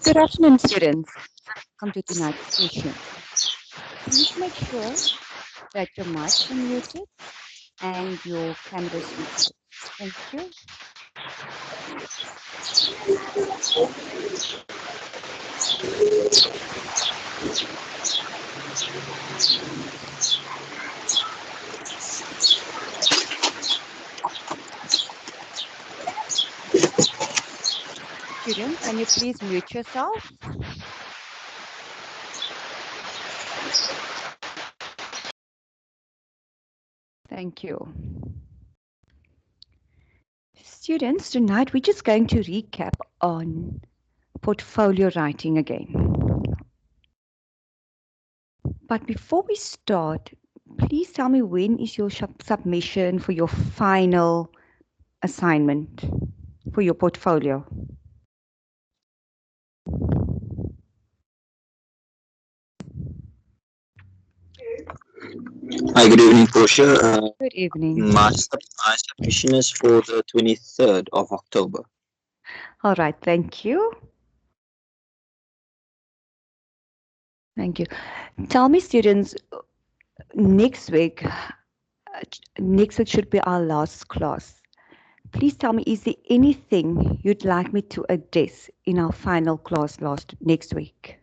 Good afternoon, students. Welcome to tonight's session. Please make sure that your mics are muted and your cameras switched off. Thank you. Student, can you please mute yourself? Thank you. Students, tonight we're just going to recap on portfolio writing again. But before we start, please tell me, when is your submission for your final assignment for your portfolio? Hi, good evening, Portia. Good evening. My submission is for the 23rd of October. All right, thank you. Thank you. Tell me, students, next week should be our last class. Please tell me, is there anything you'd like me to address in our final class next week?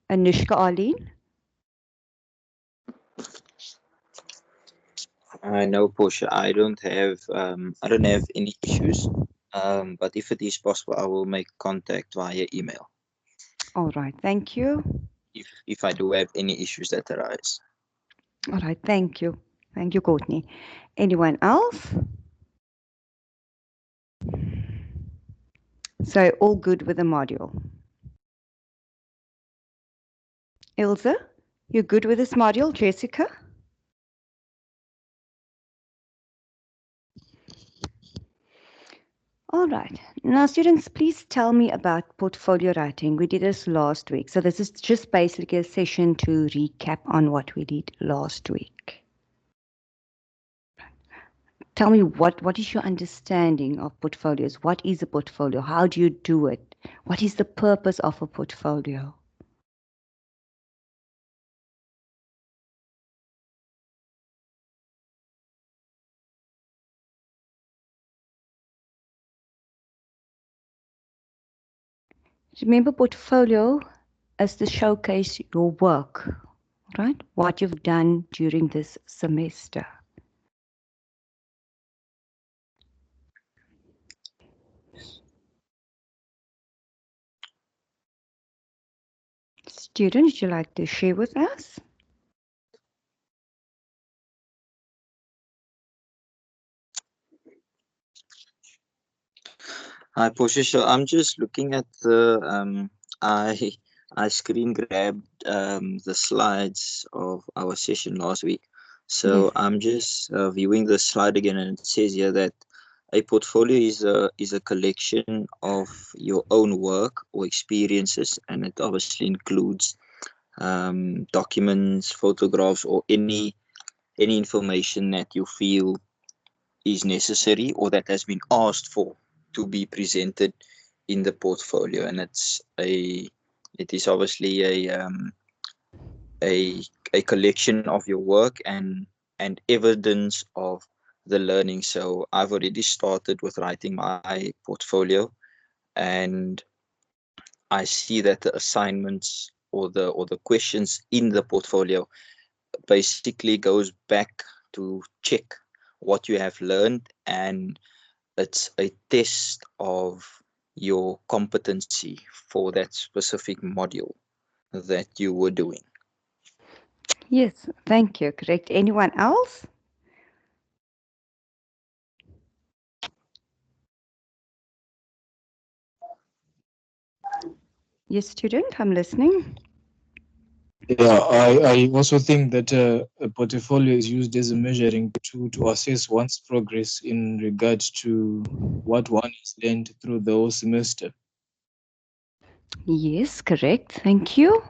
Anushka, Arlene? No, Portia, I don't have any issues. But if it is possible, I will make contact via email All right, thank you. if I do have any issues that arise. All right, thank you. Thank you, Courtney. Anyone else? So, all good with the module? Ilse, you good with this module? Jessica? All right. Now, students, please tell me about portfolio writing. We did this last week. So this is just basically a session to recap on what we did last week. Tell me, what is your understanding of portfolios? What is a portfolio? How do you do it? What is the purpose of a portfolio? Remember, portfolio is to showcase your work, right? What you've done during this semester. Students, would you like to share with us? Hi, Portia. So I'm just looking at the I screen grabbed the slides of our session last week. So Yes. I'm just viewing the slide again, and it says here that a portfolio is a collection of your own work or experiences, and it obviously includes documents, photographs, or any information that you feel is necessary or that has been asked for to be presented in the portfolio. And it is obviously a collection of your work and evidence of the learning. So I've already started with writing my portfolio, and I see that the assignments or the questions in the portfolio basically goes back to check what you have learned, and it's a test of your competency for that specific module that you were doing. Yes, thank you. Correct. Anyone else? Yes, student, I'm listening. Yeah, I also think that a portfolio is used as a measuring tool to assess one's progress in regards to what one has learned through the whole semester. Yes, correct. Thank you.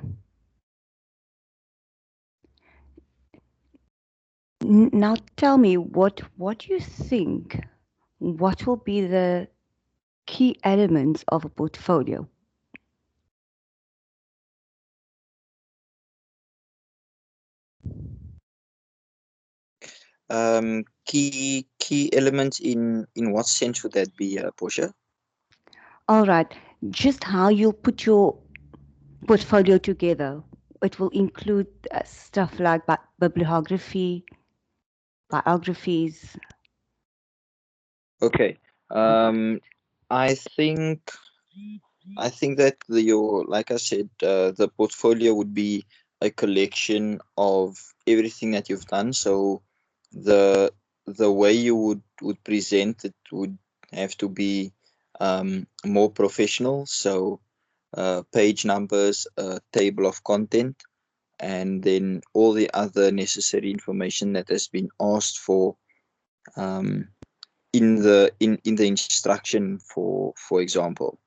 Now tell me what you think. What will be the key elements of a portfolio? Key elements in what sense would that be, Portia? All right, just how you'll put your portfolio together. It will include stuff like bibliography, biographies. Okay. Um, I think that your, like I said, the portfolio would be a collection of everything that you've done. So the way you would present it would have to be more professional. So page numbers, a table of content, and then all the other necessary information that has been asked for um, in the instruction, for example.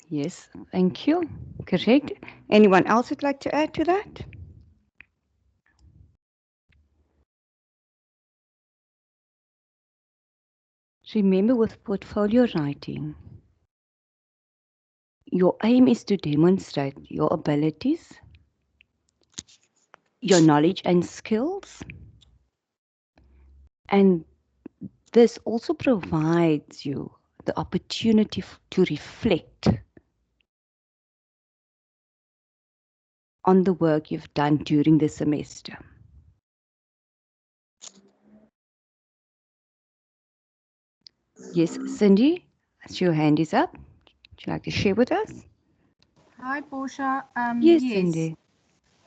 Yes, thank you. Correct. Anyone else would like to add to that? Remember, with portfolio writing, your aim is to demonstrate your abilities, your knowledge and skills, and this also provides you the opportunity to reflect on the work you've done during the semester. Yes, Cindy, as your hand is up. Would you like to share with us? Hi, Portia. Yes, Yes, Cindy.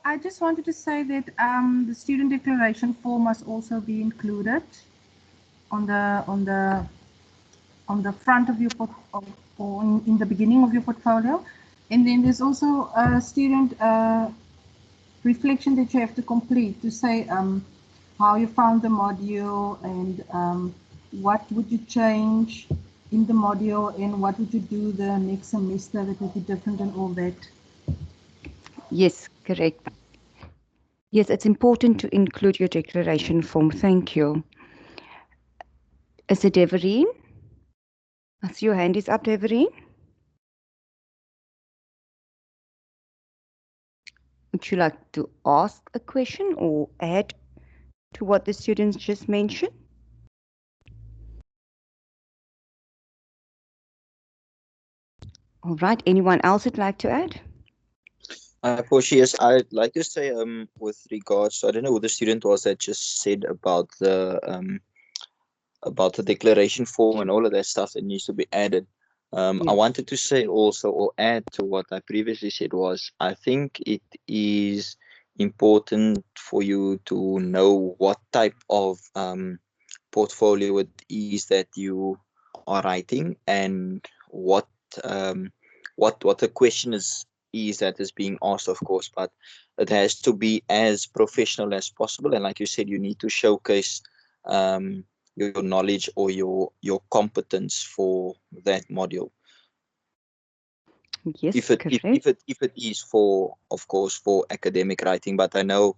I just wanted to say that the student declaration form must also be included on the front of your or in the beginning of your portfolio, and then there's also a student reflection that you have to complete to say how you found the module and what would you change in the module and what would you do the next semester that would be different and all that. Yes, correct. Yes, it's important to include your declaration form. Thank you. Is it Everine? I see your hand is up, Everine. Would you like to ask a question or add to what the students just mentioned? All right. Anyone else would like to add? Portia, yes, I'd like to say with regards to, I don't know who the student was that just said about the declaration form and all of that stuff that needs to be added. I Yes. wanted to say also, or add to what I previously said, was I think it is important for you to know what type of portfolio it is that you are writing, and um, what the question is that is being asked, of course, but it has to be as professional as possible. And like you said, you need to showcase your knowledge or your competence for that module. Yes, If it correct. if it is for, of course, for academic writing, but I know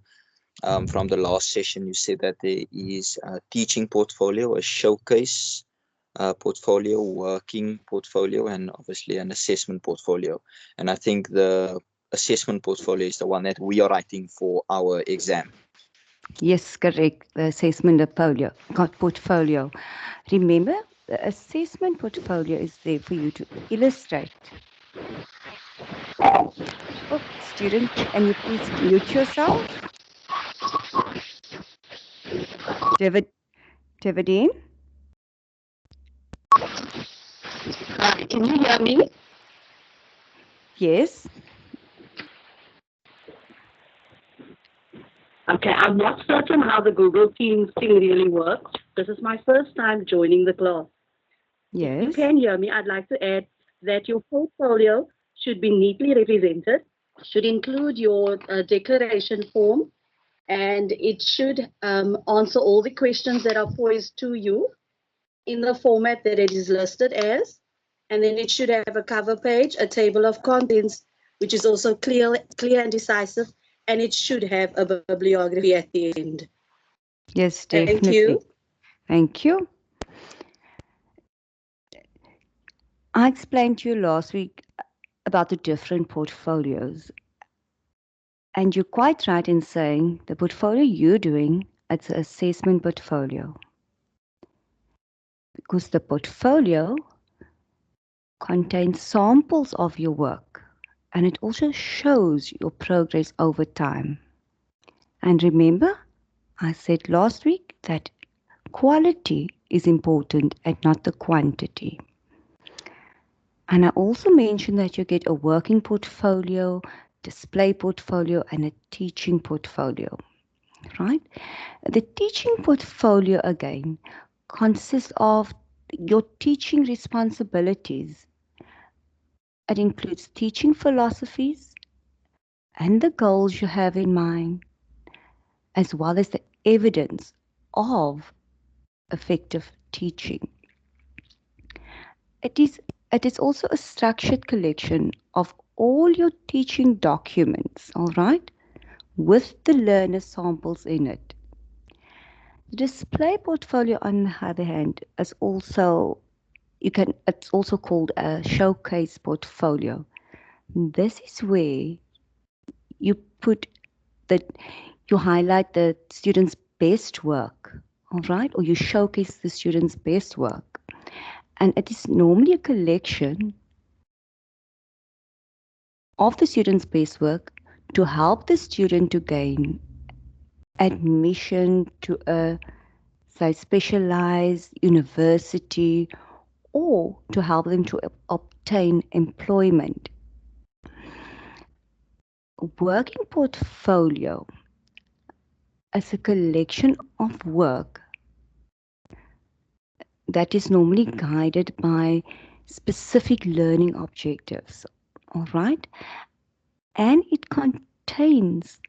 from the last session you said that there is a teaching portfolio, a showcase portfolio, working portfolio, and obviously an assessment portfolio. And I think the assessment portfolio is the one that we are writing for our exam. Yes, correct. The assessment portfolio. Remember, the assessment portfolio is there for you to illustrate. Oh, student, can you please mute yourself? David, Davidine? Can you hear me? Yes. Okay, I'm not certain how the Google Teams thing really works. This is my first time joining the class. If you Yes. can hear me, I'd like to add that your portfolio should be neatly represented, should include your declaration form, and it should answer all the questions that are posed to you in the format that it is listed as. And then it should have a cover page, a table of contents, which is also clear and decisive, and it should have a bibliography at the end. Yes, Thank definitely. you. Thank you. I explained to you last week about the different portfolios. And you're quite right in saying the portfolio you're doing, it's an assessment portfolio. Because the portfolio contains samples of your work and it also shows your progress over time. And remember, I said last week that quality is important and not the quantity. And I also mentioned that you get a working portfolio, display portfolio, and a teaching portfolio, right? The teaching portfolio, again, consists of your teaching responsibilities. It includes teaching philosophies and the goals you have in mind, as well as the evidence of effective teaching. It is, it is also a structured collection of all your teaching documents, all right, with the learner samples in it. The display portfolio, on the other hand, is also it's also called a showcase portfolio. This is where you put the you highlight the student's best work, all right, or you showcase the student's best work. And it is normally a collection of the student's best work to help the student to gain admission to a, say, specialized university or to help them to obtain employment. Working portfolio is a collection of work that is normally guided by specific learning objectives, all right? And it contains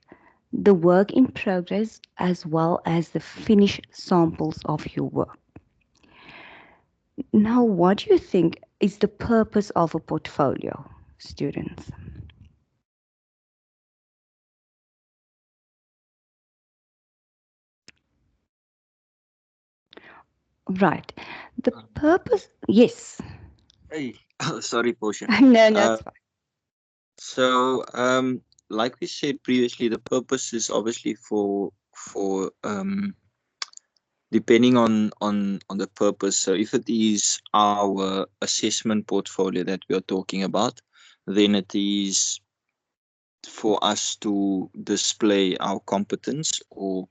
the work in progress as well as the finished samples of your work. Now, what do you think is the purpose of a portfolio, students? Right. The purpose, yes. Hey, sorry, Portia. No, Uh, that's fine. so, like we said previously, the purpose is obviously for depending on the purpose. So, if it is our assessment portfolio that we are talking about, then it is for us to display our competence or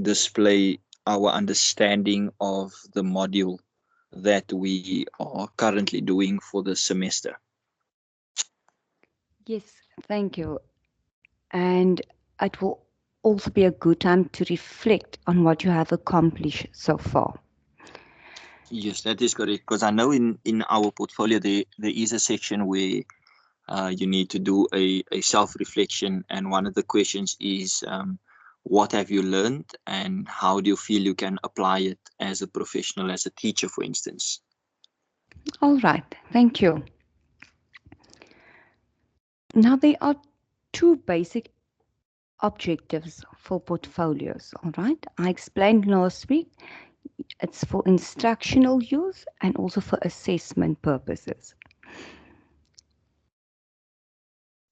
display our understanding of the module that we are currently doing for the semester. Yes, thank you. And it will also be a good time to reflect on what you have accomplished so far. Yes, that is correct. Because I know in our portfolio there is a section where you need to do a self reflection, and one of the questions is what have you learned and how do you feel you can apply it as a professional, as a teacher, for instance. All right, thank you. Now, there are two basic objectives for portfolios, all right? I explained last week it's for instructional use and also for assessment purposes.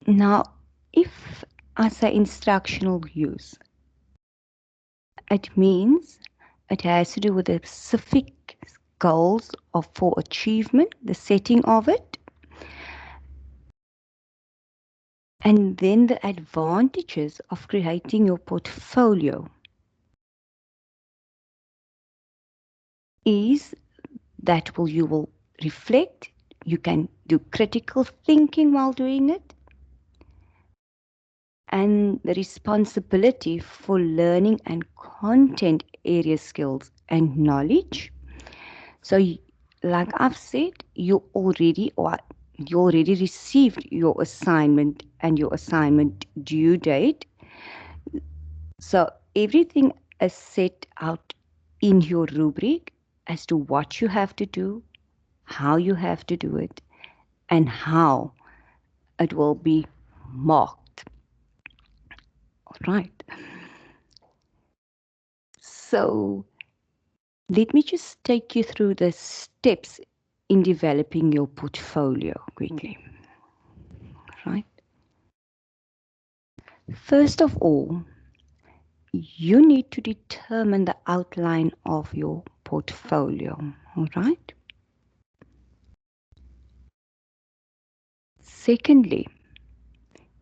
Now, if I say instructional use, it means it has to do with the specific goals of for achievement, the setting of it, and then the advantages of creating your portfolio is that you will reflect, you can do critical thinking while doing it, and the responsibility for learning and content area skills and knowledge. So, like I've said, you already received your assignment and your assignment due date. So everything is set out in your rubric as to what you have to do, how you have to do it, and how it will be marked. All right. So let me just take you through the steps in developing your portfolio quickly. Right. First of all, you need to determine the outline of your portfolio. All right. Secondly,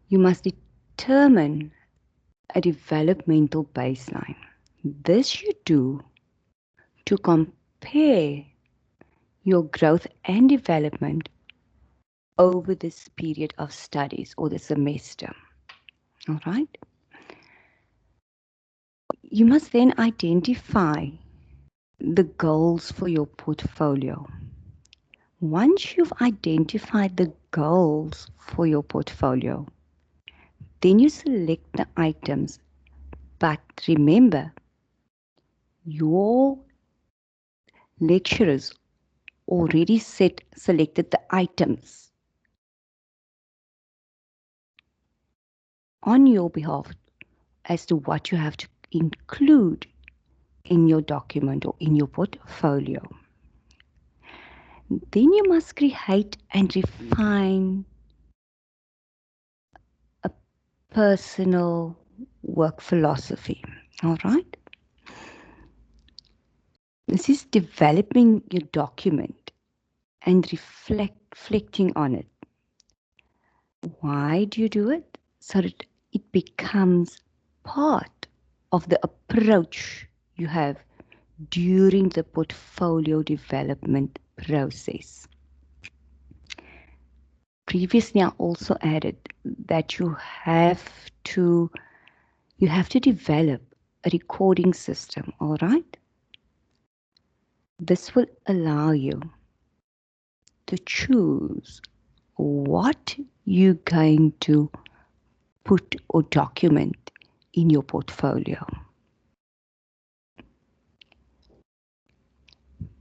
you must determine a developmental baseline. This you do to compare your growth and development over this period of studies or the semester. All right. You must then identify the goals for your portfolio. Once you've identified the goals for your portfolio, then you select the items. But remember, your lecturers already selected the items on your behalf as to what you have to include in your document or in your portfolio. Then you must create and refine a personal work philosophy. All right? This is developing your document and reflecting on it. Why do you do it? So that it becomes part of the approach you have during the portfolio development process. Previously, I also added that you have to develop a recording system, all right? This will allow you to choose what you're going to put or document in your portfolio.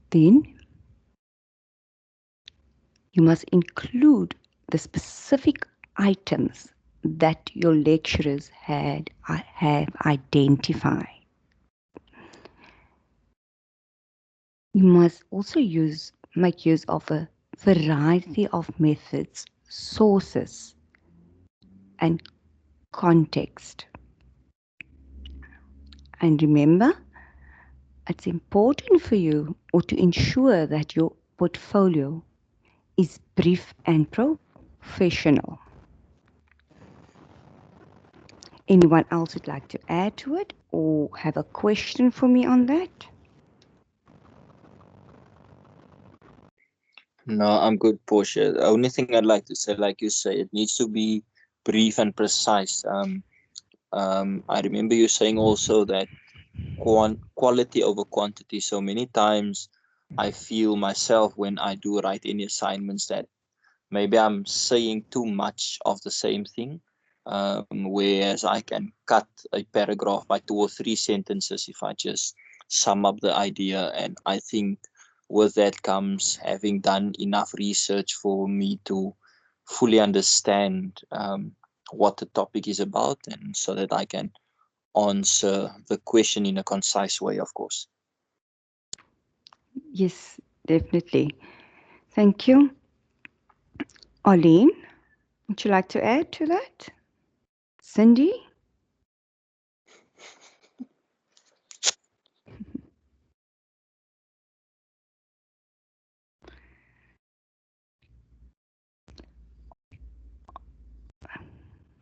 Then you must include the specific items that your lecturers have identified. You must also make use of a variety of methods, sources, and context. And remember, it's important for you or to ensure that your portfolio is brief and professional. Anyone else would like to add to it or have a question for me on that? No, I'm good, Portia. The only thing I'd like to say, like you say, it needs to be brief and precise. I remember you saying also that quality over quantity. So many times I feel myself when I do write any assignments that maybe I'm saying too much of the same thing, whereas I can cut a paragraph by 2 or 3 sentences if I just sum up the idea. And I think with that comes having done enough research for me to fully understand what the topic is about, and so that I can answer the question in a concise way, of course. Yes, definitely. Thank you. Arlene, would you like to add to that? Cindy?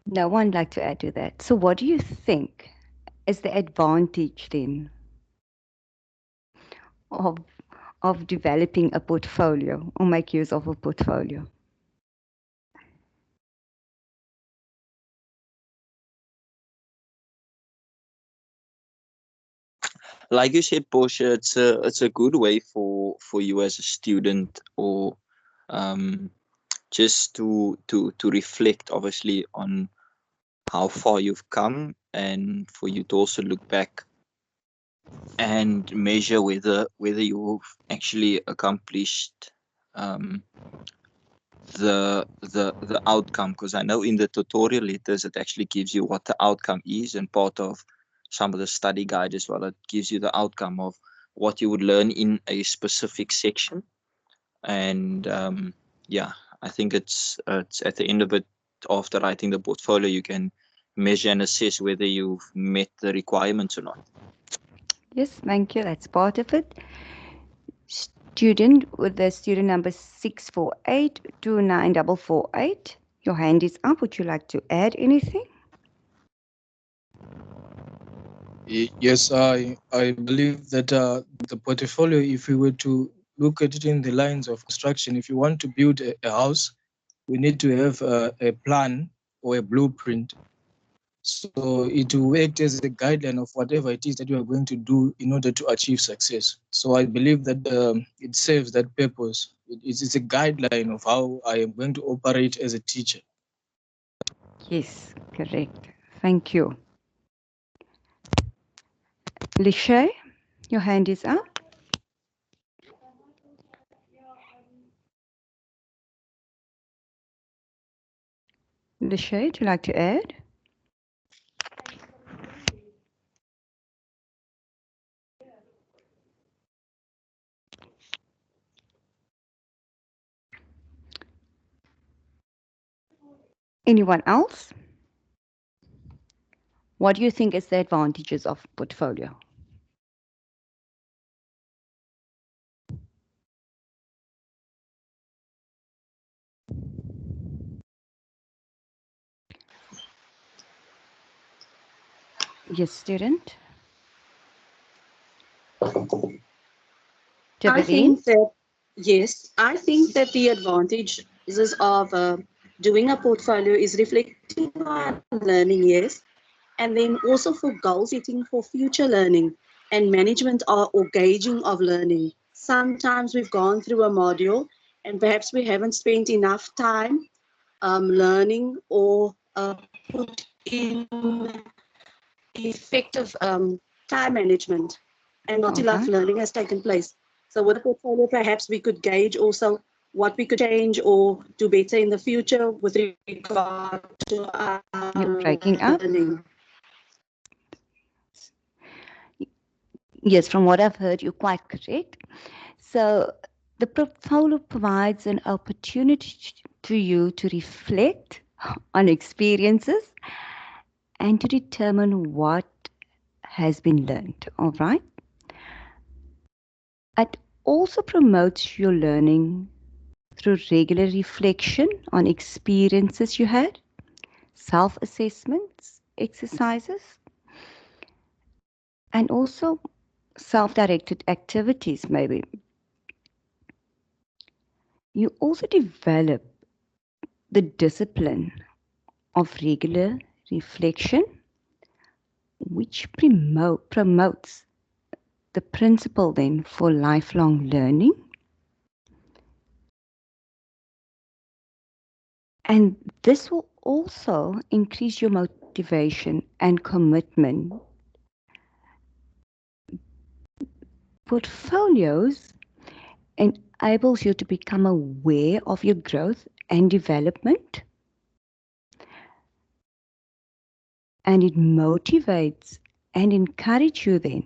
No one would like to add to that. So what do you think is the advantage then of developing a portfolio or make use of a portfolio? Like you said, Portia, it's a good way for you as a student, or just to reflect, obviously, on how far you've come, and for you to also look back and measure whether you've actually accomplished the the outcome, because I know in the tutorial letters it actually gives you what the outcome is, and part of some of the study guide as well, it gives you the outcome of what you would learn in a specific section. And yeah, I think it's at the end of it, after writing the portfolio, you can measure and assess whether you've met the requirements or not. Yes, thank you. That's part of it. Student with the student number 6482948. Your hand is up. Would you like to add anything? Yes, I believe that the portfolio, if we were to look at it in the lines of construction, if you want to build a house, we need to have a plan or a blueprint. So it will act as a guideline of whatever it is that you are going to do in order to achieve success. So I believe that it serves that purpose. It's a guideline of how I am going to operate as a teacher. Yes, correct. Thank you. Lishay, your hand is up. Lishay, would you like to add? Anyone else? What do you think is the advantages of portfolio? Yes, student. I Tiverine? think that, yes, I think that the advantages of doing a portfolio is reflecting on learning, yes, and then also for goal setting for future learning and management or gauging of learning. Sometimes we've gone through a module and perhaps we haven't spent enough time learning or put in effective time management, and not enough Okay. learning has taken place. So with a portfolio, perhaps we could gauge also what we could change or do better in the future with regard to our You're breaking up. learning. Yes, from what I've heard, you're quite correct. So the portfolio provides an opportunity to you to reflect on experiences and to determine what has been learned. All right. It also promotes your learning through regular reflection on experiences you had, self assessments, exercises, and also self directed activities, maybe. You also develop the discipline of regular reflection, which promotes the principle then for lifelong learning. And this will also increase your motivation and commitment. Portfolios enables you to become aware of your growth and development, and it motivates and encourages you then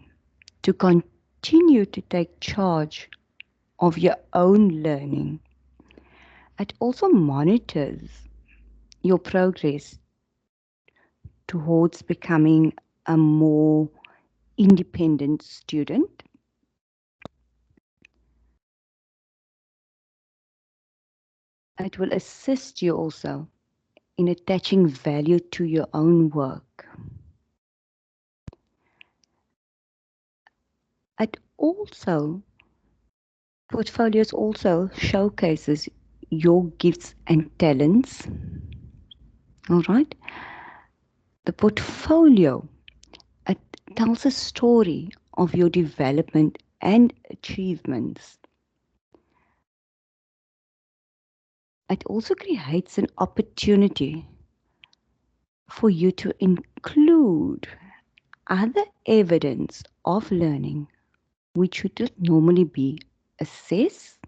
to continue to take charge of your own learning. It also monitors your progress towards becoming a more independent student. It will assist you also in attaching value to your own work. It also, portfolios also showcases your gifts and talents. All right. The portfolio, it tells a story of your development and achievements. It also creates an opportunity for you to include other evidence of learning which would normally be assessed,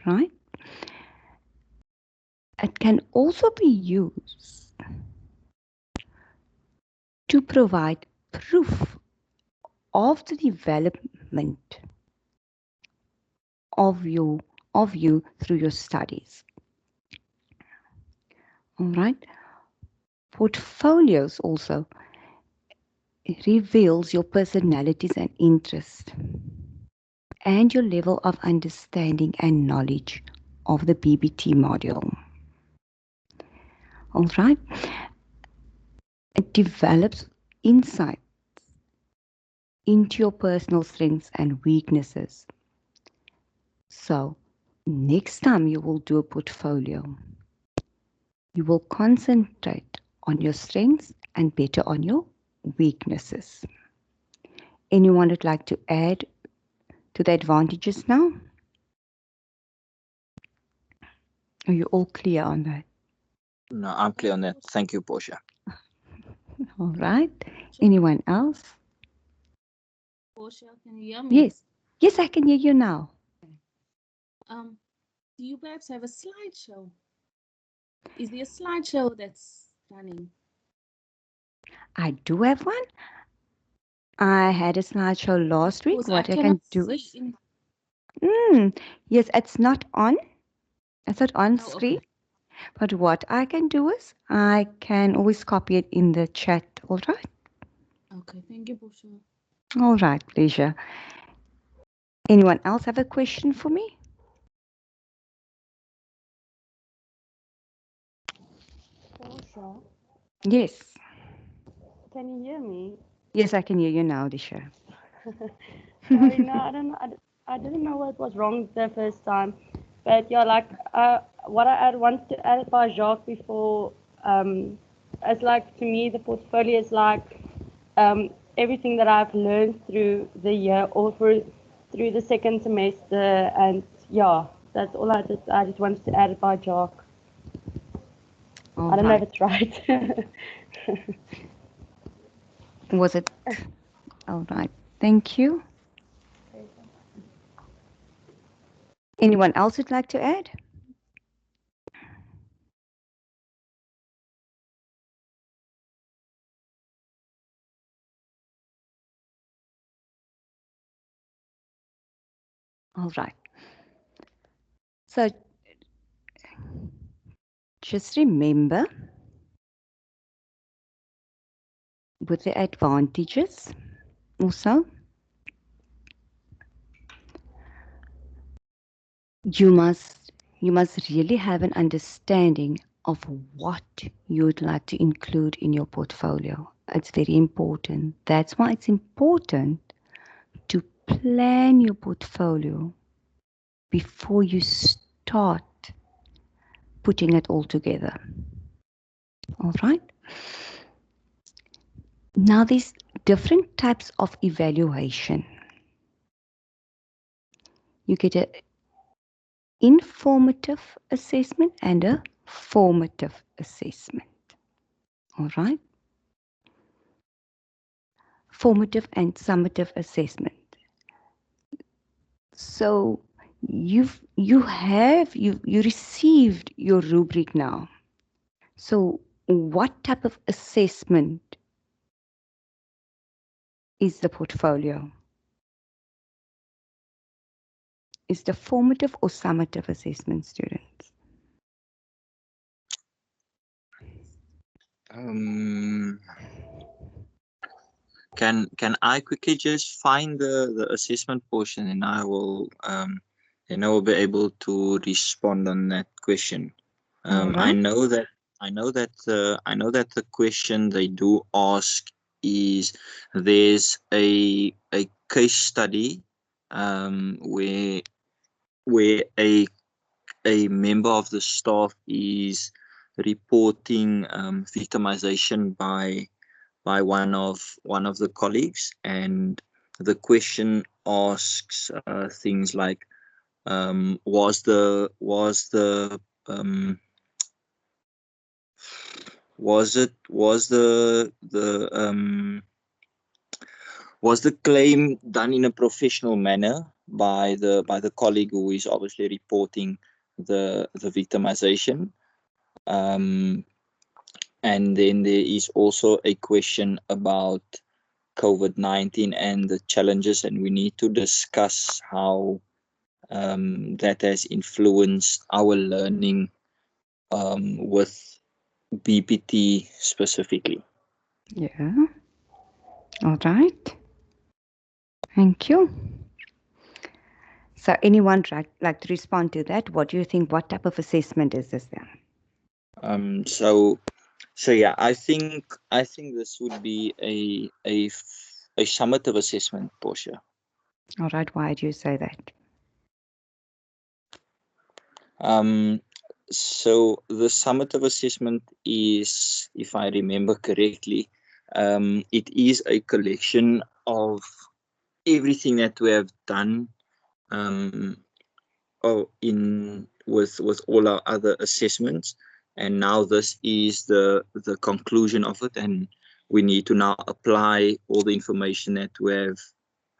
right? It can also be used to provide proof of the development of you through your studies. All right. Portfolios also reveals your personalities and interests and your level of understanding and knowledge of the BPT module. All right. It develops insight into your personal strengths and weaknesses. So, next time you will do a portfolio, you will concentrate on your strengths and better on your weaknesses. Anyone would like to add to the advantages now? Are you all clear on that? No, I'm clear on that. Thank you, Portia. All right. Anyone else? Portia, can you hear me? Yes. Yes, I can hear you now. Do you perhaps have a slideshow? Is there a slideshow that's running? I do have one. I had a slideshow last week. Because What I can cannot do see is... in... Yes, it's not on. It's not on Oh, screen. okay. But what I can do is I can always copy it in the chat. All right. Okay, thank you, Portia. All right, pleasure. Anyone else have a question for me? Portia, Yes. can you hear me? Yes, I can hear you now, Disha. Sorry, no, I don't know. I didn't know what was wrong the first time, but yeah, like what I wanted to add by Jacques before, it's like to me the portfolio is like everything that I've learned through the year or through the second semester, and yeah, that's all I just wanted to add by Jacques. All I don't know if right. it's right. Was it? All right. Thank you. Anyone else would like to add? All right. So just remember with the advantages also, you must really have an understanding of what you would like to include in your portfolio. It's very important. That's why it's important to plan your portfolio before you start putting it all together. All right. Now there's different types of evaluation. You get an informative assessment and a formative assessment. All right. Formative and summative assessment. So you received your rubric now. So what type of assessment is the portfolio? Is the formative or summative assessment, students? Can I quickly just find the assessment portion, and I will be able to respond on that question. Right. I know that the question they do ask is there's a case study where a member of the staff is reporting victimization by one of the colleagues, and the question asks things like was the claim done in a professional manner by the colleague who is obviously reporting the victimization, Um, and then there is also a question about COVID-19 and the challenges, and we need to discuss how that has influenced our learning with BPT specifically. Yeah. All right. Thank you. So anyone like to respond to that? What do you think? What type of assessment is this then? So yeah, I think this would be a summative assessment, Portia. All right. Why do you say that? Um, so the summative assessment is, if I remember correctly, it is a collection of everything that we have done um, in with all our other assessments, and now this is the conclusion of it, and we need to now apply all the information that we have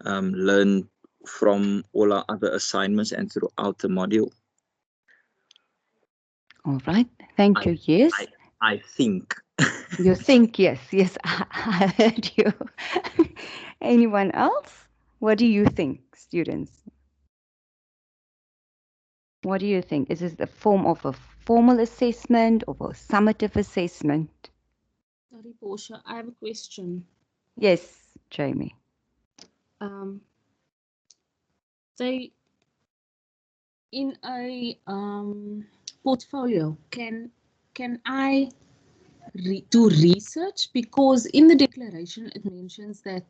learned from all our other assignments and throughout the module. All right. Thank I you. Yes. I think. You think yes. Yes. I heard you. Anyone else? What do you think, students? What do you think? Is this the form of a formal assessment or a summative assessment? Sorry, Portia, I have a question. Yes, Jamie. Um, they in a portfolio, can I do research? Because in the declaration it mentions that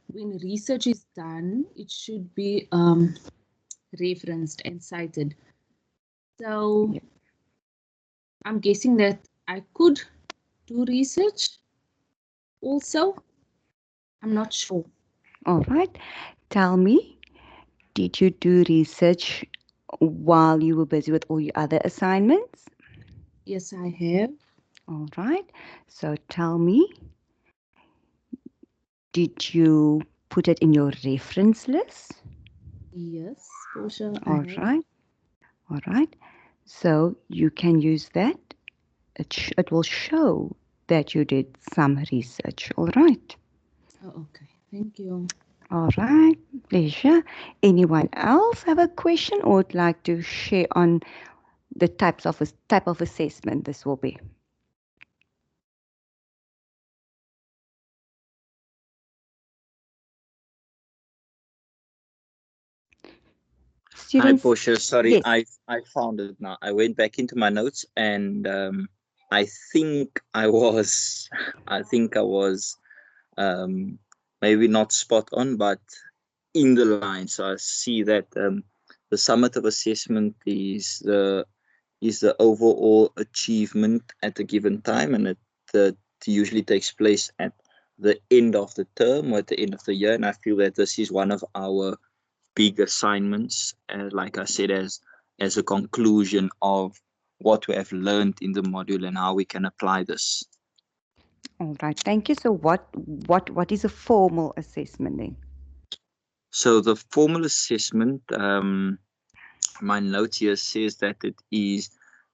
when research is done, it should be referenced and cited. So Yeah. I'm guessing that I could do research also. I'm not sure. All right. Tell me, did you do research while you were busy with all your other assignments? Yes, I have. All right. So tell me, did you put it in your reference list? Yes, Portia, I All have. right. All right. So you can use that. It will show that you did some research. All right. Oh, okay. Thank you. All right. Pleasure. Anyone else have a question or would like to share on the type of assessment this will be? Hi, Students, Portia. Sorry, yes. I found it now. I went back into my notes, and I think I was I think I was maybe not spot on, but in the line. So I see that the summative assessment is the overall achievement at a given time, and it usually takes place at the end of the term or at the end of the year. And I feel that this is one of our big assignments, like I said, as a conclusion of what we have learned in the module and how we can apply this. All right. Thank you. So what is a formal assessment then? So the formal assessment, my note here says that it is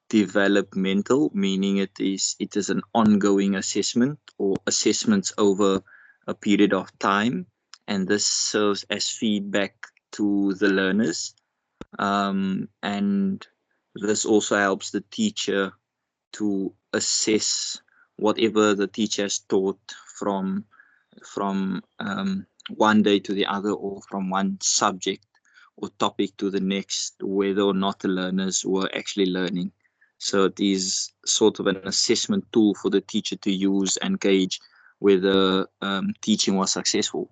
developmental, meaning it is an ongoing assessment or assessments over a period of time, and this serves as feedback to the learners. And this also helps the teacher to assess whatever the teacher has taught from one day to the other, or from one subject or topic to the next, whether or not the learners were actually learning. So it is sort of an assessment tool for the teacher to use and gauge whether teaching was successful.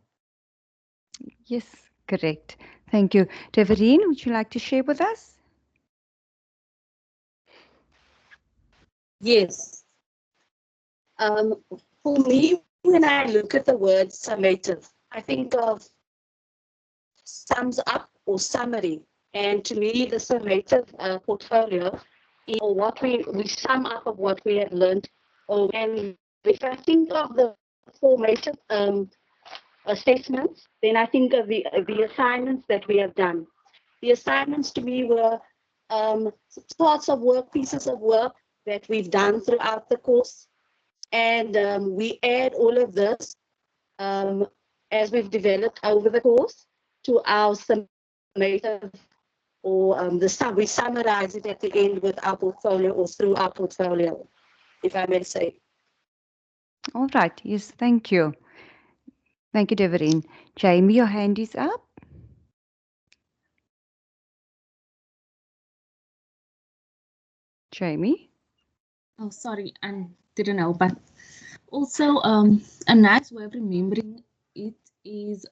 Yes, correct. Thank you. Devereen, would you like to share with us? Yes. For me, when I look at the word summative, I think of sums up or summary. And to me, the summative portfolio is what we sum up of what we have learned. And if I think of the formative assessments, then I think of the assignments that we have done. The assignments to me were parts of work, pieces of work that we've done throughout the course. And we add all of this um, as we've developed over the course to our summative or we summarize it at the end with our portfolio or through our portfolio, if I may say. All right. Yes, thank you. Thank you, Devereen. Jamie, your hand is up. Jamie? Oh, sorry, I didn't know. But also, a nice way of remembering it is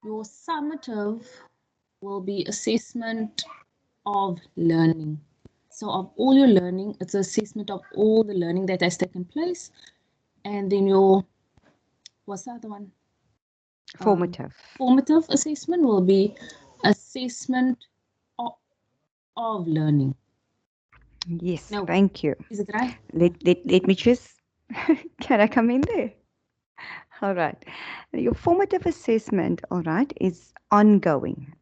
your summative will be assessment of learning. So, of all your learning, it's an assessment of all the learning that has taken place. And then your, what's the other one? Formative. Formative assessment will be assessment of learning. Yes, No, thank you. is it right? Let me just, can I come in there? All right. Your formative assessment, all right, is ongoing.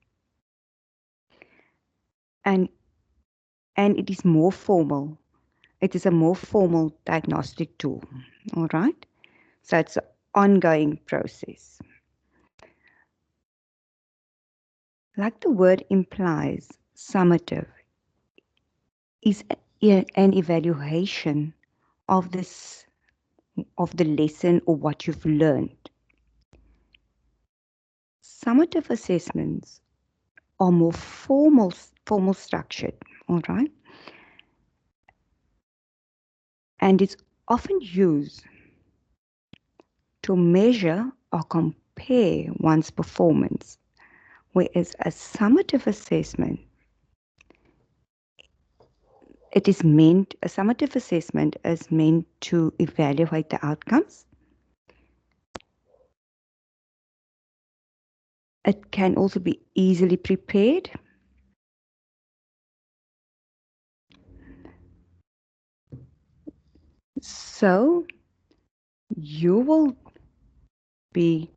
And it is more formal. It is a more formal diagnostic tool. All right. So it's an ongoing process. Like the word implies, summative is an evaluation of this of the lesson or what you've learned. Summative assessments are more formal structured, all right? And it's often used to measure or compare one's performance, whereas a summative assessment, a summative assessment is meant to evaluate the outcomes. It can also be easily prepared. So you will be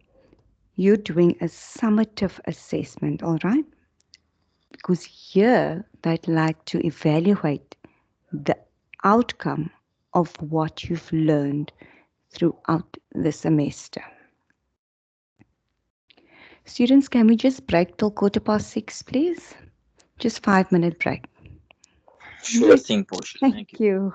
you're doing a summative assessment, all right? Because here they'd like to evaluate the outcome of what you've learned throughout the semester. Students, can we just break till 6:15, please? Just 5-minute break. Sure thing, Portia. Thank Thank you. you.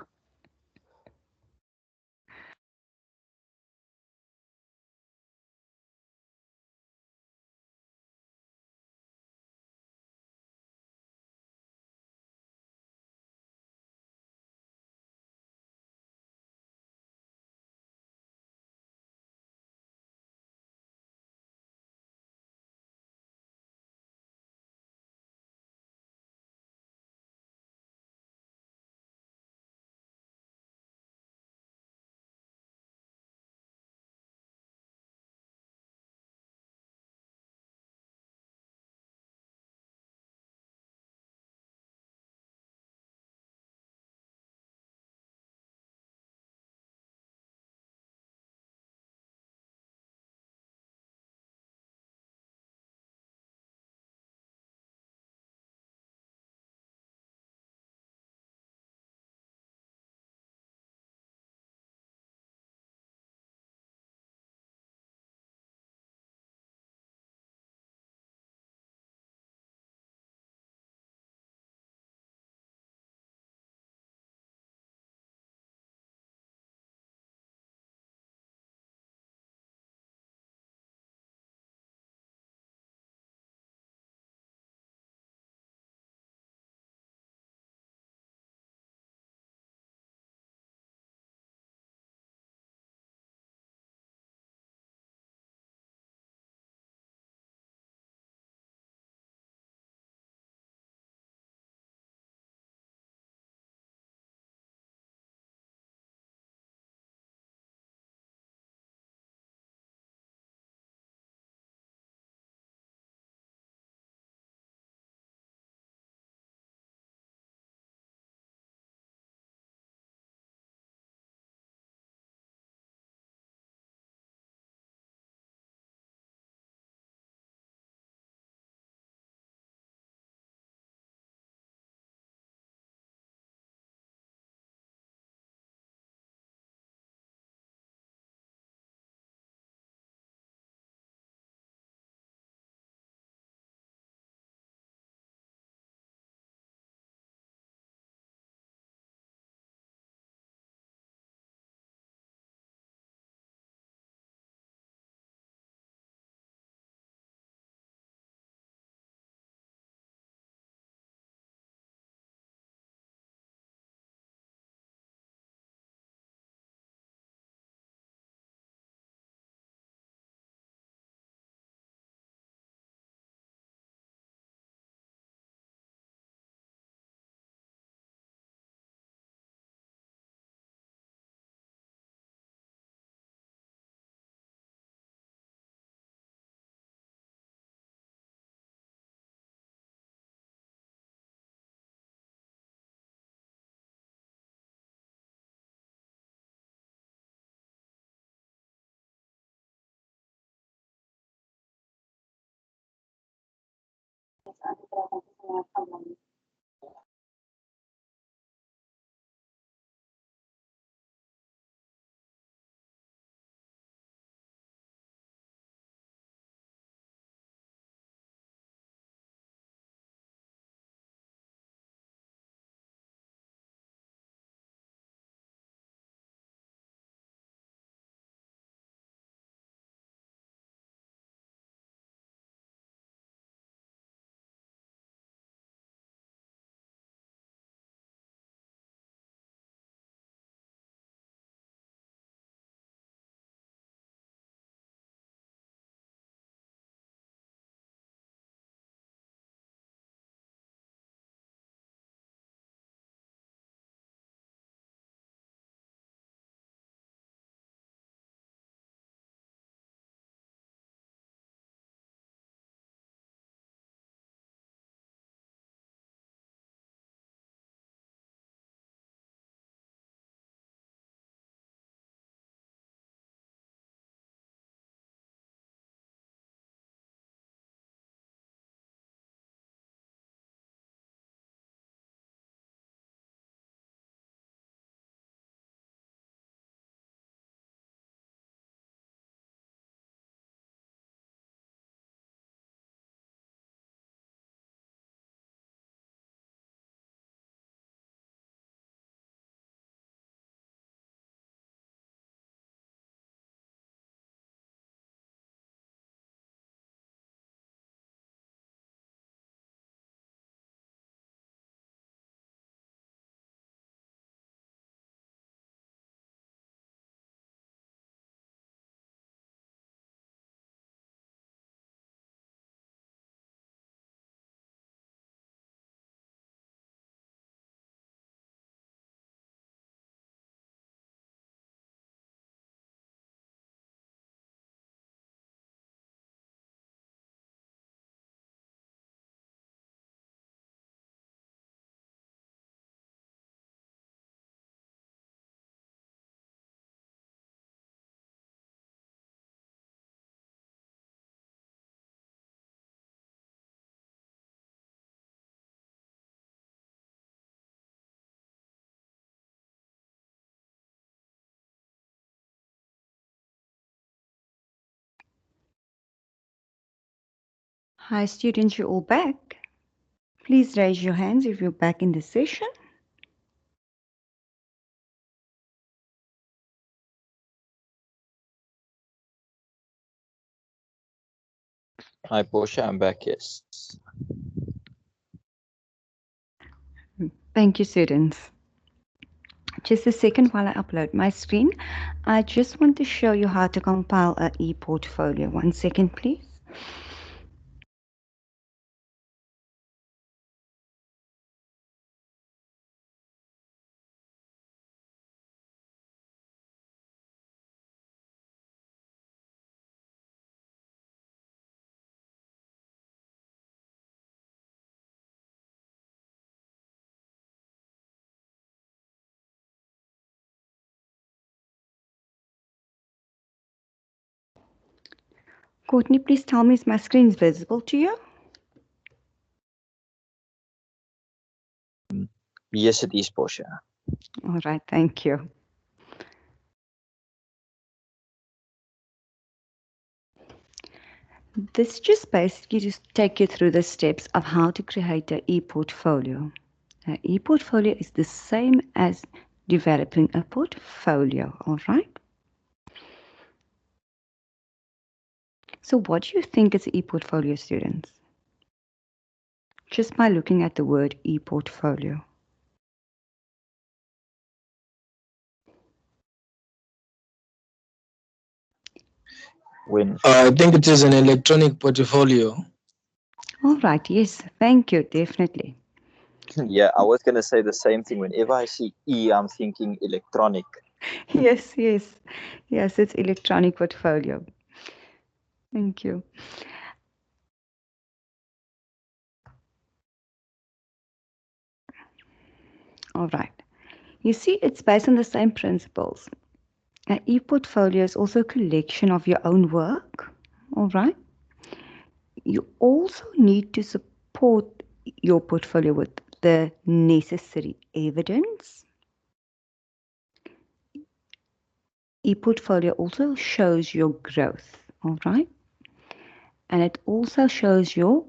Hi, students, you're all back. Please raise your hands if you're back in the session. Hi, Portia. I'm back. Yes. Thank you, students. Just a second while I upload my screen. I just want to show you how to compile an e-portfolio. 1 second, please. Courtney, please tell me, is my screen visible to you? Yes, it is, Portia. All right, thank you. This just basically just take you through the steps of how to create an e-portfolio. An e-portfolio is the same as developing a portfolio, all right? So what do you think is an e-portfolio, students? Just by looking at the word e-portfolio. When I think it is an electronic portfolio. All right, yes, thank you, definitely. yeah, I was gonna say the same thing. Whenever I see E, I'm thinking electronic. Yes, yes, yes, it's electronic portfolio. Thank you. All right. You see, it's based on the same principles. An e-portfolio is also a collection of your own work. All right. You also need to support your portfolio with the necessary evidence. E-portfolio also shows your growth, all right? And it also shows your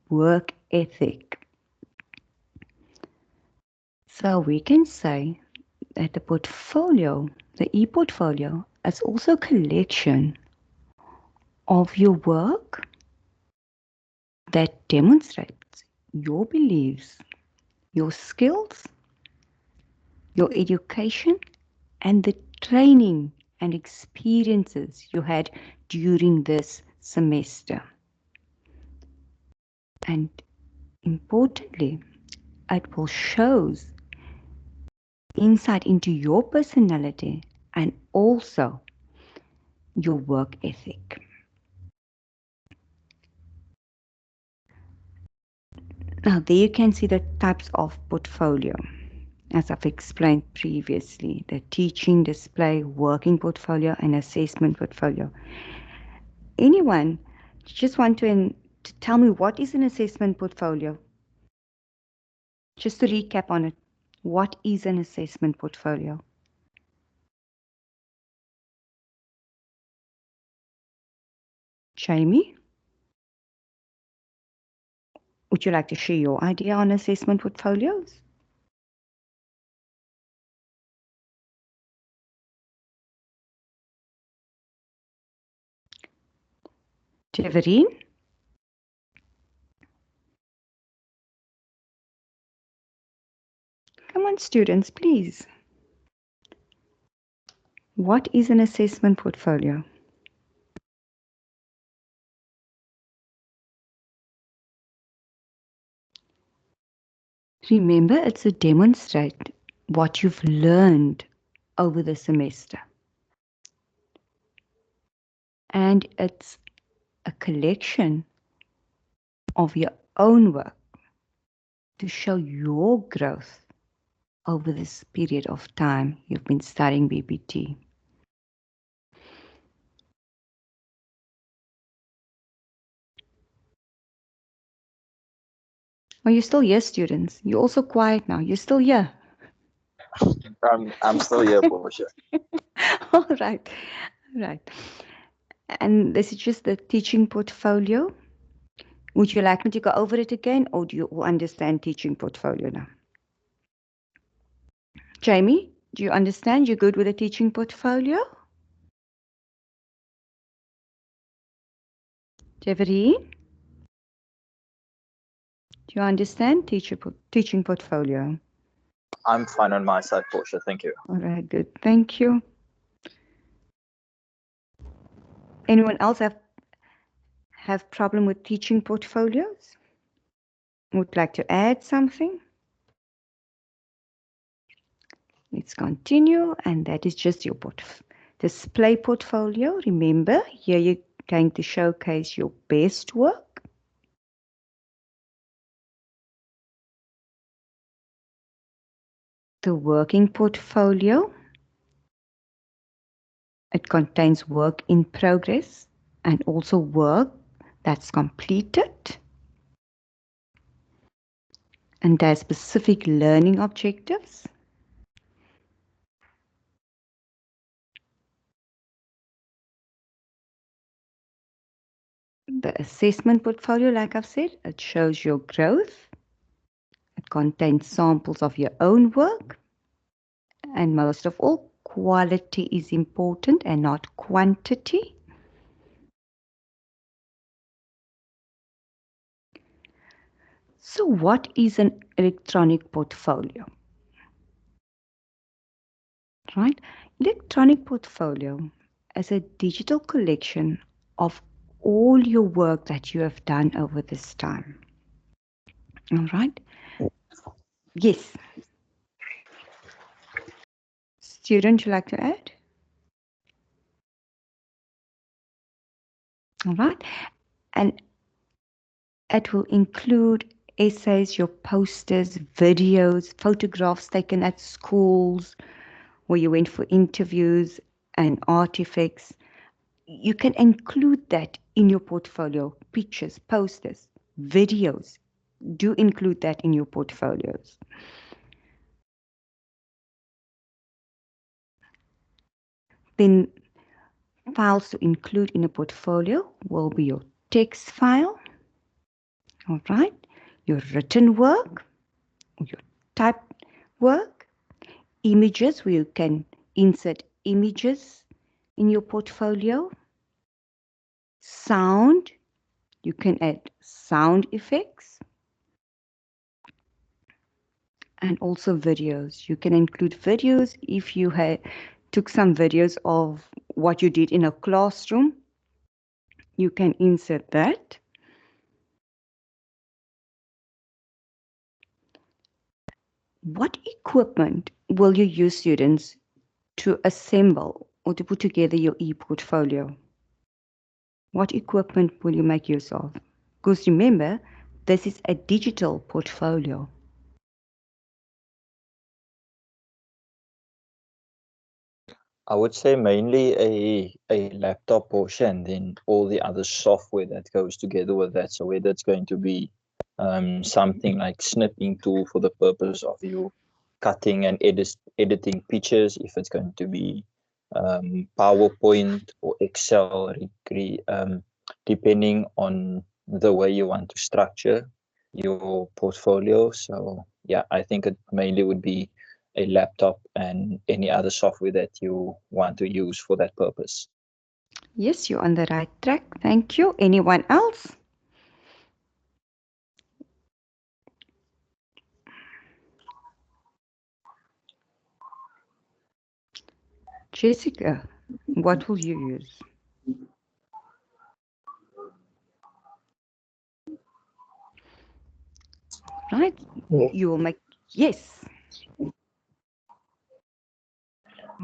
work ethic. So we can say that the portfolio, the e-portfolio, is also a collection of your work that demonstrates your beliefs, your skills, your education, and the training and experiences you had during this semester. And importantly, it will show insight into your personality and also your work ethic. Now there you can see the types of portfolio. As I've explained previously, the teaching, display, working portfolio, and assessment portfolio. Anyone just want to tell me what is an assessment portfolio? Just to recap on it, what is an assessment portfolio? Jamie, would you like to share your idea on assessment portfolios? Jeverine? Come on, students, please. What is an assessment portfolio? Remember, it's to demonstrate what you've learned over the semester. And it's a collection of your own work to show your growth over this period of time you've been studying BPT. Are you still here, students? You're also quiet now. You're still here. I'm still here for sure. All right. Right. And this is just the teaching portfolio. Would you like me to go over it again, or do you all understand teaching portfolio now? Jamie, do you understand? You're good with the teaching portfolio? Jeverine? Do you understand teaching portfolio? I'm fine on my side, Portia. Thank you. All right, good. Thank you. Anyone else have problem with teaching portfolios? Would like to add something? Let's continue, and that is just your display portfolio. Remember, here you're going to showcase your best work. The working portfolio. It contains work in progress and also work that's completed. And there's specific learning objectives. The assessment portfolio, like I've said, it shows your growth. It contains samples of your own work. And most of all, quality is important and not quantity. So what is an electronic portfolio? Right? Electronic portfolio is a digital collection of all your work that you have done over this time. All right? Yes. Student, you like to add? All right. And it will include essays, your posters, videos, photographs taken at schools where you went for interviews and artifacts. You can include that in your portfolio, pictures, posters, videos, do include that in your portfolios. Then files to include in a portfolio will be your text file, all right, your written work, your typed work, images where you can insert images in your portfolio, sound, you can add sound effects, and also videos. You can include videos if you took some videos of what you did in a classroom. You can insert that. What equipment will you use, students, to assemble or to put together your e-portfolio? What equipment will you make use of? Because remember, this is a digital portfolio. I would say mainly a laptop portion, and then all the other software that goes together with that. So whether it's going to be something like snipping tool for the purpose of you cutting and editing pictures, if it's going to be PowerPoint or Excel, depending on the way you want to structure your portfolio. So yeah, I think it mainly would be a laptop and any other software that you want to use for that purpose. Yes, you're on the right track. Thank you. Anyone else? Jessica, what will you use? Right? You will make, yes.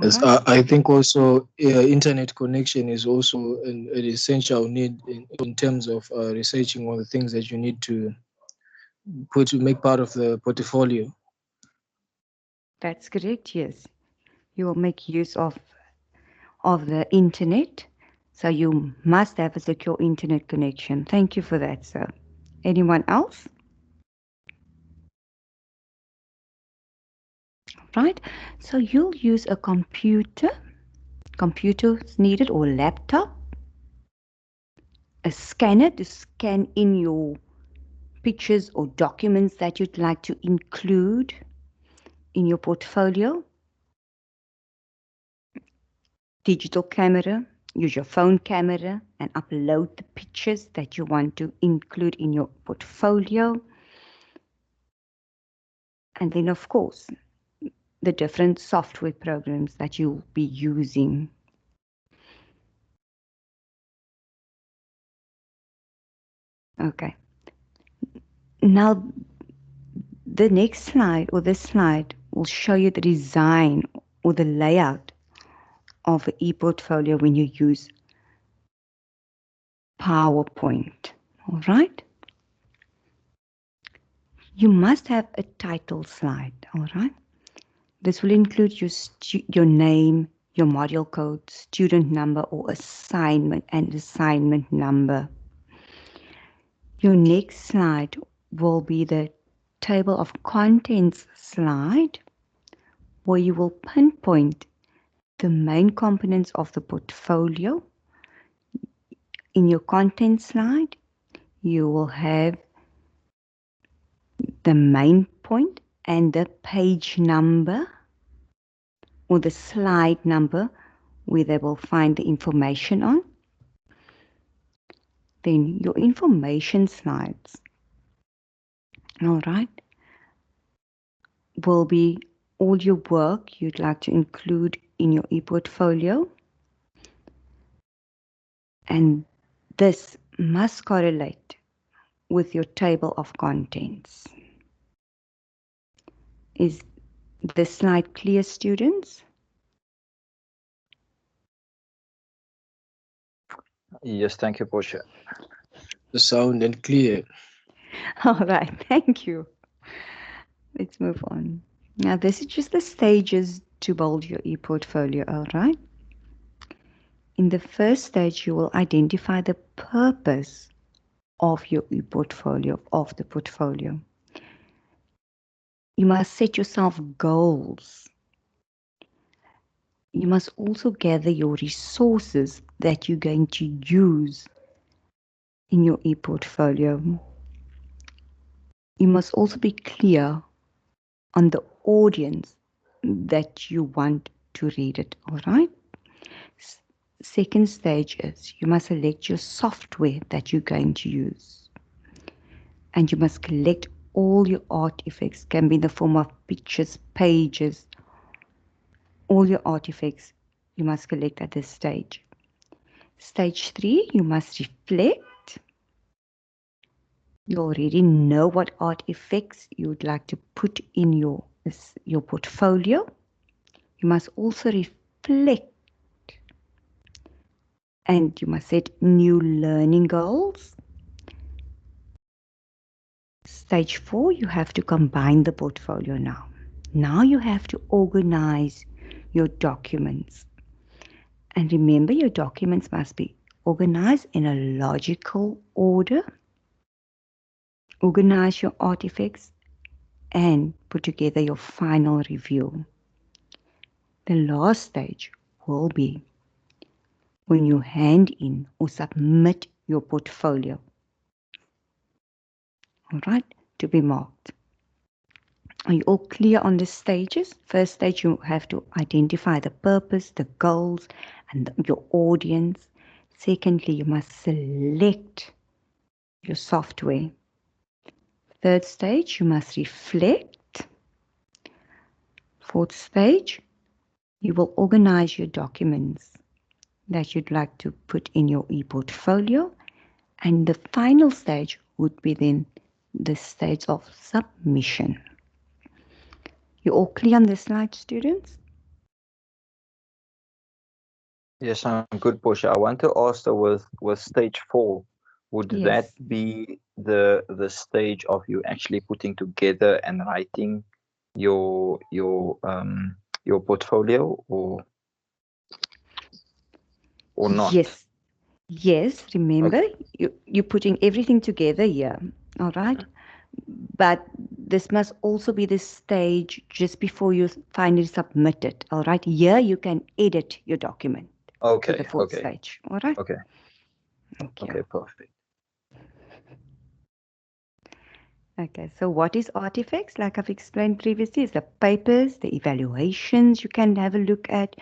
Yes, Right. I think also internet connection is also an essential need in terms of researching all the things that you need to put to make part of the portfolio. That's correct, yes. You will make use of the internet. So you must have a secure internet connection. Thank you for that, sir. Anyone else? Right? So you'll use a computer is needed, or laptop, a scanner to scan in your pictures or documents that you'd like to include in your portfolio, digital camera, use your phone camera and upload the pictures that you want to include in your portfolio. And then, of course, the different software programs that you'll be using. Okay. Now, the next slide, or this slide, will show you the design or the layout of an e-portfolio when you use PowerPoint. All right? You must have a title slide. All right? This will include your name, your module code, student number or assignment, and assignment number. Your next slide will be the table of contents slide, where you will pinpoint the main components of the portfolio. In your content slide, you will have the main point and the page number or the slide number where they will find the information on. Then your information slides, all right, will be all your work you'd like to include in your e-portfolio. And this must correlate with your table of contents. Is this slide clear, students? Yes, thank you, Portia. The sound and clear. All right, thank you. Let's move on. Now, this is just the stages to build your e-portfolio, all right? In the first stage, you will identify the purpose of your portfolio, of the portfolio. You must set yourself goals. You must also gather your resources that you're going to use in your e-portfolio. You must also be clear on the audience that you want to read it, all right? Second stage is you must select your software that you're going to use. And you must collect all your artifacts, can be in the form of pictures, pages, all your artifacts you must collect at this stage. Stage 3, you must reflect. You already know what artifacts you would like to put in your portfolio. You must also reflect and you must set new learning goals. Stage 4, you have to combine the portfolio now. Now you have to organize your documents. And remember, your documents must be organized in a logical order. Organize your artifacts and put together your final review. The last stage will be when you hand in or submit your portfolio. All right, to be marked. Are you all clear on the stages? First stage, you have to identify the purpose, the goals, and your audience. Secondly, you must select your software. Third stage, you must reflect. Fourth stage, you will organize your documents that you'd like to put in your e-portfolio. And the final stage would be then the stage of submission. You all clear on this slide, students? Yes, I'm good, Portia. I want to ask though, with stage 4, would that Yes. be the stage of you actually putting together and writing your portfolio or not? Yes. Yes, remember, Okay. you're putting everything together here, all right? But this must also be the stage just before you finally submit it, all right? Here you can edit your document to the Okay. fourth Okay. stage, all right? Okay. Thank you. Okay. Perfect. Okay, so what is artifacts? Like I've explained previously, is the papers, the evaluations you can have a look at,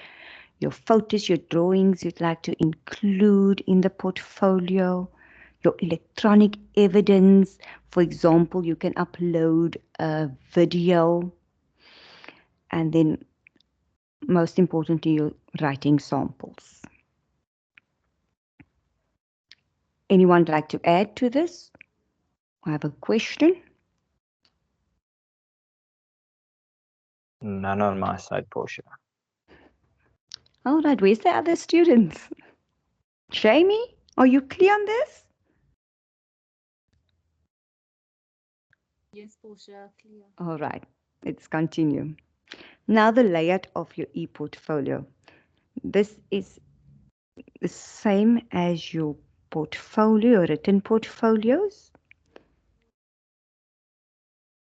your photos, your drawings you'd like to include in the portfolio, your electronic evidence. For example, you can upload a video, and then most importantly, your writing samples. Anyone like to add to this? I have a question. None on my side, Portia. All right, where's the other students? Jamie, are you clear on this? Yes, Portia, clear. All right, let's continue. Now the layout of your e-portfolio. This is the same as your portfolio, written portfolios.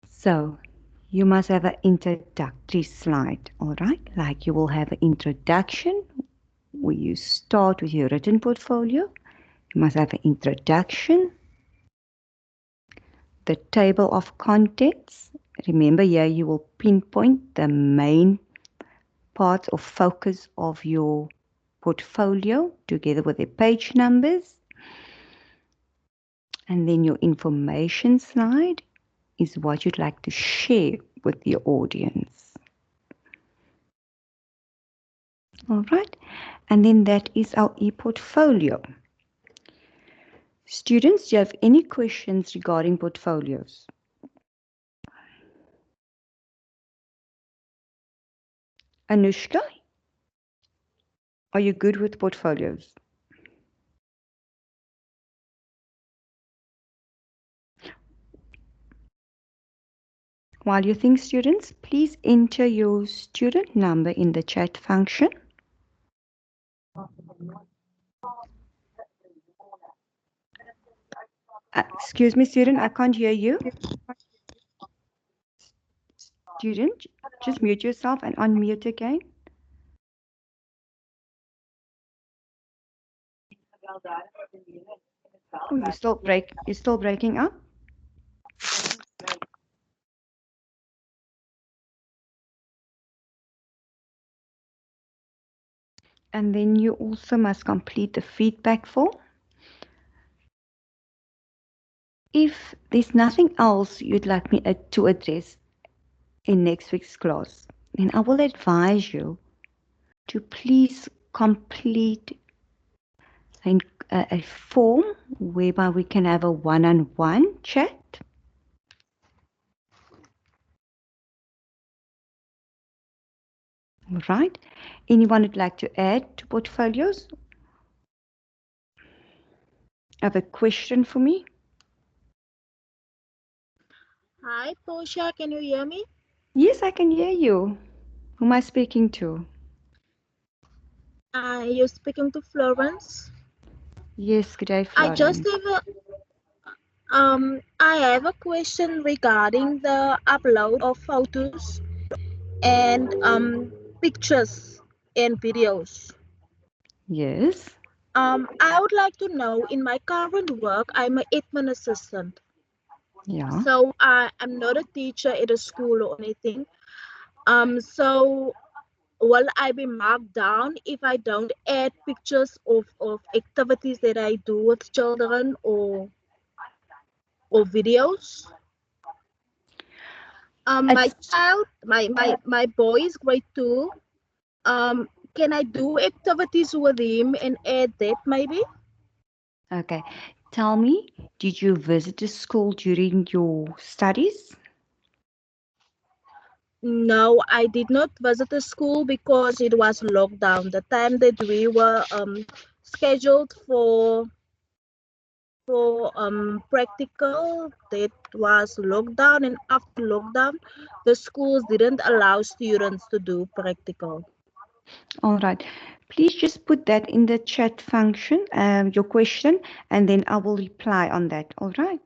So you must have an introductory slide, all right? Like you will have an introduction where you start with your written portfolio. You must have an introduction, the table of contents. Remember here you will pinpoint the main parts or focus of your portfolio together with the page numbers. And then your information slide is what you'd like to share with your audience. All right, and then that is our e-portfolio. Students, do you have any questions regarding portfolios? Anushka, are you good with portfolios? While you think, students, please enter your student number in the chat function. Excuse me, student, I can't hear you. Student, just mute yourself and unmute again. Oh, you're still breaking up. And then you also must complete the feedback form. If there's nothing else you'd like me to address in next week's class, then I will advise you to please complete a form whereby we can have a one-on-one chat. Right? Anyone would like to add to portfolios? Have a question for me? Hi, Portia, can you hear me? Yes, I can hear you. Who am I speaking to? You're speaking to Florence. Yes, good day, I just Florence. I have a question regarding the upload of photos and pictures and videos. Yes. I would like to know, in my current work, I'm an admin assistant. Yeah. So I'm not a teacher at a school or anything. So will I be marked down if I don't add pictures of activities that I do with children or videos? My It's child, my boy is grade 2. Can I do activities with him and add that maybe? okay. Tell me, did you visit the school during your studies? No, I did not visit the school because it was lockdown. The time that we were scheduled for practical, that was lockdown, and after lockdown the schools didn't allow students to do practical. All right. Please just put that in the chat function, your question, and then I will reply on that. All right.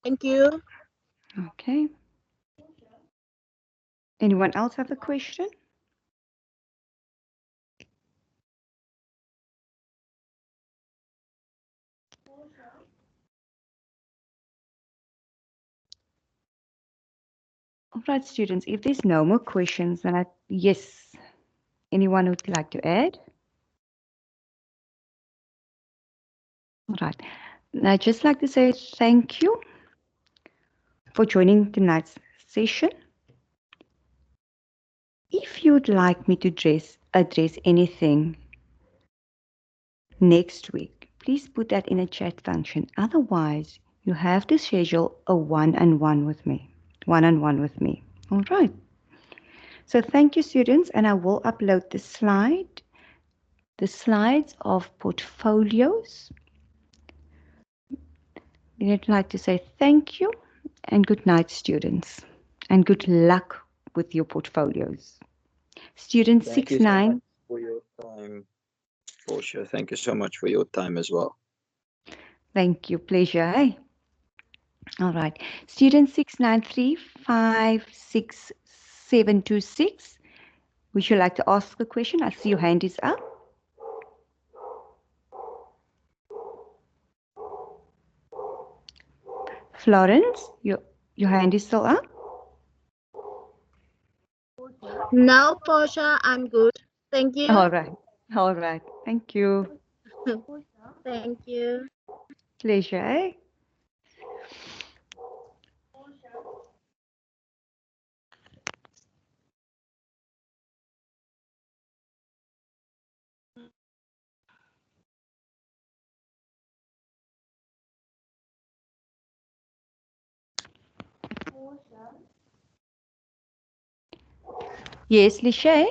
Thank you. Okay. Anyone else have a question? All right, students, if there's no more questions, then yes, anyone would like to add? All right. I'd just like to say thank you for joining tonight's session. If you'd like me to address anything next week, please put that in a chat function. Otherwise, you have to schedule a one-on-one with me. One-on-one with me. All right. So thank you, students, and I will upload the slides of portfolios. Then I'd like to say thank you and good night, students, and good luck with your portfolios. Student Thank you so much 69. for your time, Portia. Thank you so much for your time as well. Thank you. Pleasure. Hey. All right. Student 693566726. Would you like to ask a question? I see your hand is up. Florence, your hand is still up? No, Portia, I'm good. Thank you. All right. All right. Thank you. Thank you. Pleasure. Eh? Yes, Lishay?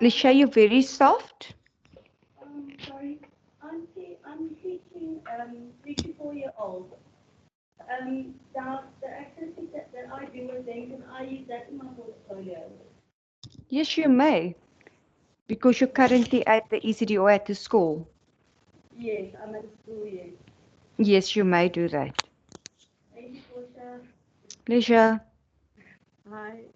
Lishay, you're very soft. Sorry, I'm teaching 3 to 4 year olds. Now the activity that I do with them, can I use that in my portfolio? Yes, you may. Because you're currently at the ECD or at the school. Yes, I'm at school, yes. Yes, you may do that. Thank you, Portia. Pleasure. Hi.